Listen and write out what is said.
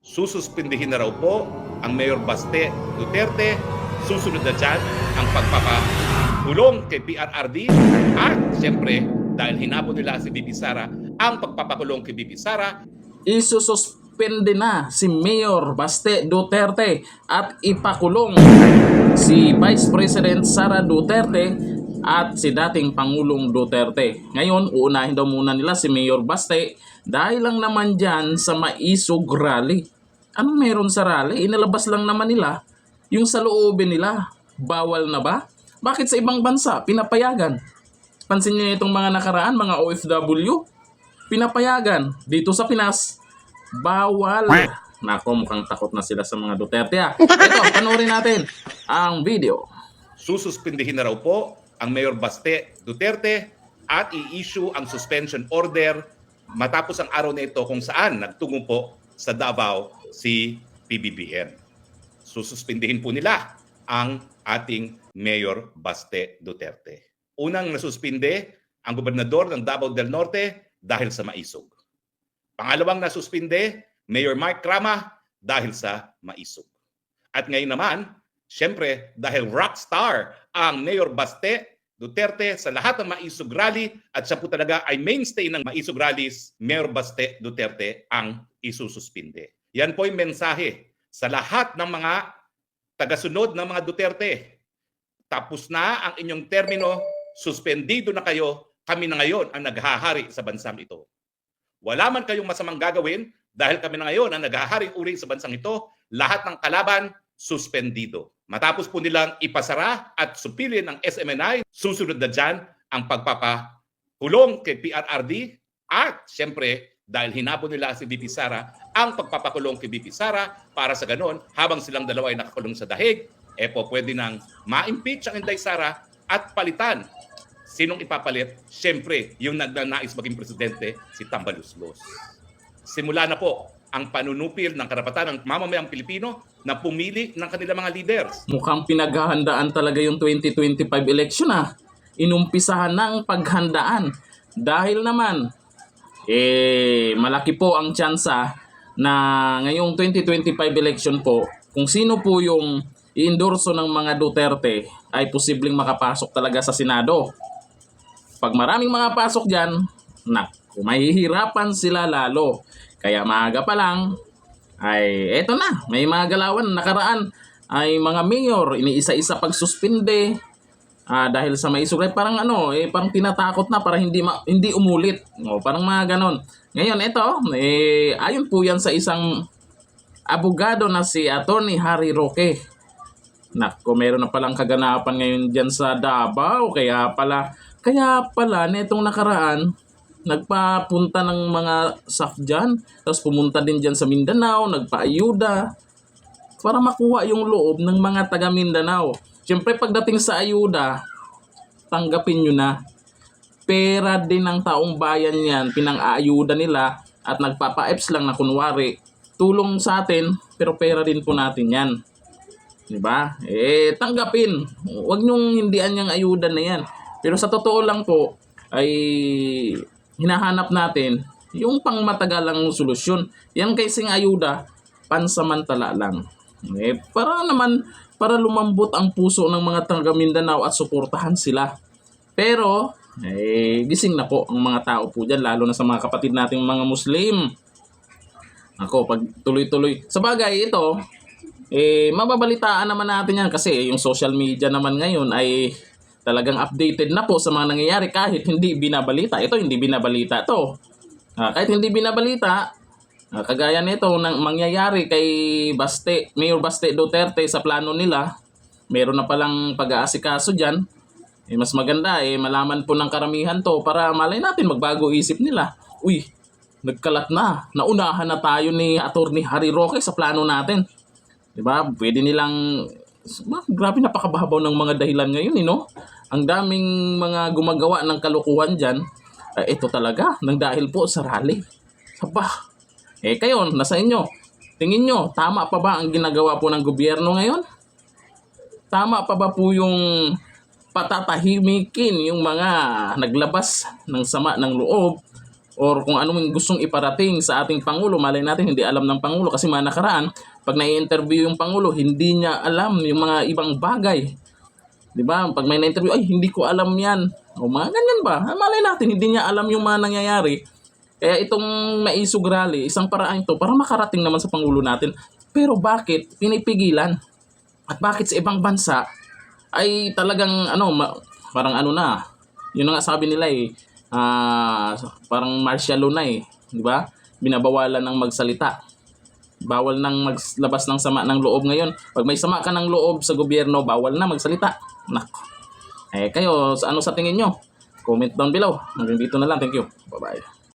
Sususpindihin na raw po ang Mayor Baste Duterte. Susunod na dyan ang pagpapakulong kay PRRD. At siyempre, dahil hinabol nila si Bibi Sara, ang pagpapakulong kay Bibi Sara. Isususpende na si Mayor Baste Duterte at ipakulong si Vice President Sara Duterte at si dating Pangulong Duterte. Ngayon, uunahin daw muna nila si Mayor Baste dahil lang naman dyan sa Maisog Rally. Anong meron sa rally? Inalabas lang naman nila yung sa loobin nila. Bawal na ba? Bakit sa ibang bansa pinapayagan? Pansin niyo itong mga nakaraan, mga OFW, pinapayagan. Dito sa Pinas, bawal. Nako, mukhang takot na sila sa mga Duterte. Ito, panoorin natin ang video. Sususpindihin na raw po ang Mayor Baste Duterte at i-issue ang suspension order matapos ang araw na ito kung saan nagtungo po sa Davao si PBBM. Sususpindihin po nila ang ating Mayor Baste Duterte. Unang nasuspinde ang gobernador ng Davao del Norte dahil sa Maisog. Pangalawang nasuspinde, Mayor Mark Crama dahil sa Maisog. At ngayon naman, siyempre dahil rockstar ang Mayor Baste Duterte sa lahat ng Maisog Rally at siya po talaga ay mainstay ng Maisog Rallies, Mayor Baste Duterte ang isususpinde. Yan po yung mensahe sa lahat ng mga tagasunod ng mga Duterte. Tapos na ang inyong termino, suspendido na kayo, kami na ngayon ang naghahari sa bansang ito. Wala man kayong masamang gagawin dahil kami na ngayon ang naghaharing uri sa bansang ito, lahat ng kalaban, suspendido. Matapos po nilang ipasara at supilin ang SMNI, susunod na dyan ang pagpapakulong kay PRRD at siyempre dahil hinabol nila si Bibi Sara, ang pagpapakulong kay Bibi Sara para sa ganon, habang silang dalawa ay nakakulong sa dahig, po pwede nang ma-impeach ang Inday Sara at palitan. Sinong ipapalit? Siyempre, yung nagnanais maging presidente, si Tambaluslos. Simula na po ang panunupil ng karapatan ng mamamayang Pilipino na pumili ng kanilang mga leaders. Mukhang pinaghahandaan talaga yung 2025 election Inumpisahan na ang paghandaan. Dahil naman, malaki po ang tsansa na ngayong 2025 election po, kung sino po yung i-endorso ng mga Duterte ay posibleng makapasok talaga sa Senado. Pag maraming mga pasok dyan, mahihirapan sila lalo. Kaya maaga pa lang, ay eto na, may mga galawan nakaraan ay mga mayor, iniisa-isa pagsuspinde dahil sa Maisog Rally. Parang parang tinatakot na para hindi umulit. Parang mga ganon. Ngayon, ito, ayon po yan sa isang abogado na si Attorney Harry Roque. Nako, meron na palang kaganapan ngayon dyan sa Davao. Kaya pala, netong nakaraan, nagpapunta ng mga SAF dyan. Tapos pumunta din dyan sa Mindanao, nagpa-ayuda para makuha yung loob ng mga taga Mindanao. Siyempre, pagdating sa ayuda, tanggapin nyo na. Pera din ng taong bayan yan, pinang-aayuda nila at nagpapa-EPS lang na kunwari, tulong sa atin, pero pera din po natin yan. Diba? Tanggapin. Huwag nyong hindian yung ayuda na yan. Pero sa totoo lang po, ay hinahanap natin yung pangmatagalang solusyon. Yan kasing ayuda, pansamantala lang. Para lumambot ang puso ng mga taga Mindanao at suportahan sila. Pero, gising na po ang mga tao po dyan, lalo na sa mga kapatid nating mga Muslim. Ako, pag tuloy-tuloy. Sa bagay, ito, mababalitaan naman natin yan kasi yung social media naman ngayon ay talagang updated na po sa mga nangyayari kahit hindi binabalita. Ito, hindi binabalita to. Kahit hindi binabalita, kagaya nito nang mangyayari kay Mayor Baste Duterte sa plano nila, meron na palang pag-aasikaso dyan. Mas maganda malaman po ng karamihan to para malay natin magbago isip nila. Uy, nagkalat na. Naunahan na tayo ni Attorney Harry Roque sa plano natin. Diba? Pwede nilang... Grabe, napakabahabaw ng mga dahilan ngayon, Ang daming mga gumagawa ng kalukuhan dyan. Ito talaga, nang dahil po sa rally. Sabah. Kayo, nasa inyo. Tingin nyo, tama pa ba ang ginagawa po ng gobyerno ngayon? Tama pa ba po yung patatahimikin yung mga naglabas ng sama ng loob or kung ano yung gustong iparating sa ating Pangulo. Malay natin hindi alam ng Pangulo kasi mga nakaraan, pag nai-interview yung Pangulo, hindi niya alam yung mga ibang bagay. 'Di ba? Pag may na-interview, ay hindi ko alam 'yan. O mga ganyan ba? Malay natin hindi niya alam yung mga nangyayari. Kaya itong Maisog Rally, isang paraan ito para makarating naman sa Pangulo natin. Pero bakit pinipigilan? At bakit sa ibang bansa ay talagang parang na, yun na nga sabi nila parang martial law na di ba? Binabawalan ng magsalita. Bawal nang maglabas ng sama ng loob ngayon. Pag may sama ka ng loob sa gobyerno, bawal na magsalita. Nako. Kayo, sa tingin nyo? Comment down below. Hanggang dito na lang. Thank you. Bye-bye.